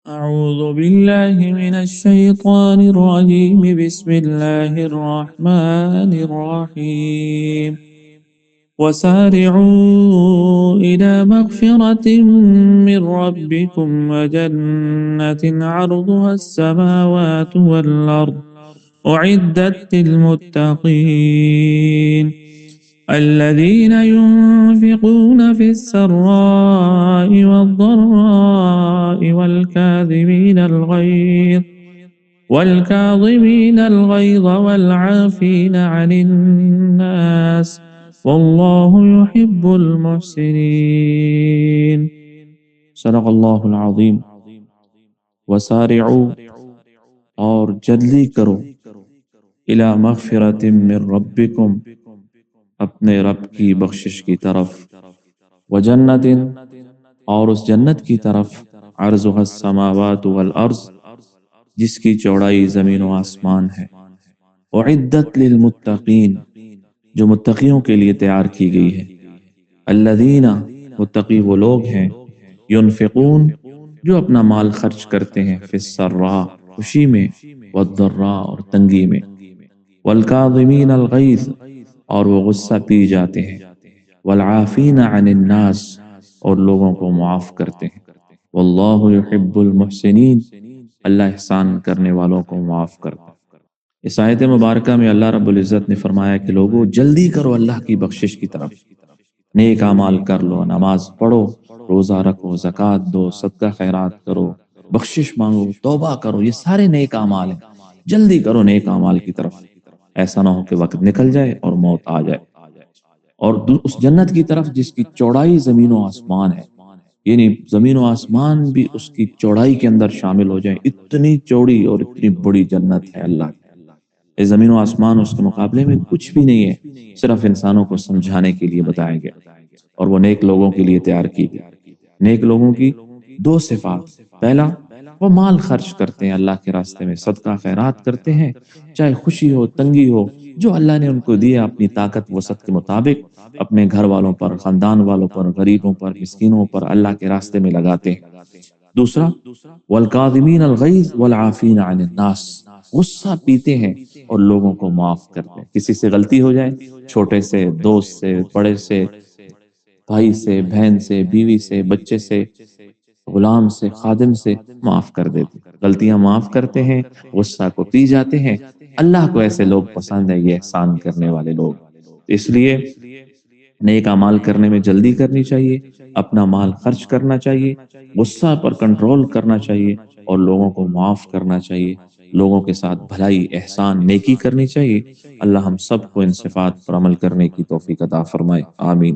أعوذ بالله من الشيطان الرجيم بسم الله الرحمن الرحيم وسارعوا إلى مغفرة من ربكم وجنة عرضها السماوات والأرض أعدت للمتقين الذين ينفقون في السراء والضراء والكاظمين الغيظ والعافين عن الناس والله يحب المحسنين صدق اللہ العظیم وسارعوا اور جلدی کرو الی مغفرت من ربکم اپنے رب کی بخشش کی طرف وجنت اور اس جنت کی طرف عرضها السماوات والارض جس کی چوڑائی زمین و آسمان ہے اعدت للمتقین جو متقیوں کے لیے تیار کی گئی ہے الذین متقی وہ لوگ ہیں ينفقون جو اپنا مال خرچ کرتے ہیں فی السراء خوشی میں والضراء اور تنگی میں والکاظمین الغیظ اور وہ غصہ پی جاتے ہیں والعافین عن الناس اور لوگوں کو معاف کرتے ہیں واللہ یحب المحسنین اللہ احسان کرنے والوں کو معاف کرتا ہے۔ اس آیت مبارکہ میں اللہ رب العزت نے فرمایا کہ لوگوں جلدی کرو اللہ کی بخشش کی طرف، نیک اعمال کر لو، نماز پڑھو، روزہ رکھو، زکوٰۃ دو، صدقہ خیرات کرو، بخشش مانگو، توبہ کرو، یہ سارے نیک اعمال ہیں، جلدی کرو نیک اعمال کی طرف، ایسا نہ ہو کہ وقت نکل جائے اور موت آ جائے۔ اور اس جنت کی طرف جس کی چوڑائی زمین و آسمان ہے، یعنی زمین و آسمان بھی اس کی چوڑائی کے اندر شامل ہو جائیں، اتنی چوڑی اور اتنی بڑی جنت ہے اللہ کی۔ اس زمین و آسمان اس کے مقابلے میں کچھ بھی نہیں ہے، صرف انسانوں کو سمجھانے کے لیے بتایا گیا، اور وہ نیک لوگوں کے لیے تیار کی گئی۔ نیک لوگوں کی دو صفات، پہلا وہ مال خرچ کرتے ہیں اللہ کے راستے میں، صدقہ خیرات کرتے ہیں، چاہے خوشی ہو تنگی ہو، جو اللہ نے ان کو دیا اپنی طاقت وسعت کے مطابق اپنے گھر والوں پر، خاندان والوں پر، غریبوں پر، مسکینوں پر اللہ کے راستے میں لگاتے ہیں۔ دوسرا والکاظمین الغیظ والعافین عن الناس، غصہ پیتے ہیں اور لوگوں کو معاف کرتے ہیں۔ کسی سے غلطی ہو جائے، چھوٹے سے، دوست سے، بڑے سے، بھائی سے، بہن سے، بیوی سے، بچے سے، غلام سے، خادم سے، معاف کر دیتے ہیں، غلطیاں معاف کرتے ہیں، غصہ کو پی جاتے ہیں۔ اللہ کو ایسے لوگ پسند ہیں، یہ احسان کرنے والے لوگ۔ اس لیے نیک اعمال کرنے میں جلدی کرنی چاہیے، اپنا مال خرچ کرنا چاہیے، غصہ پر کنٹرول کرنا چاہیے، اور لوگوں کو معاف کرنا چاہیے، لوگوں کے ساتھ بھلائی، احسان، نیکی کرنی چاہیے۔ اللہ ہم سب کو ان صفات پر عمل کرنے کی توفیق عطا فرمائے، آمین۔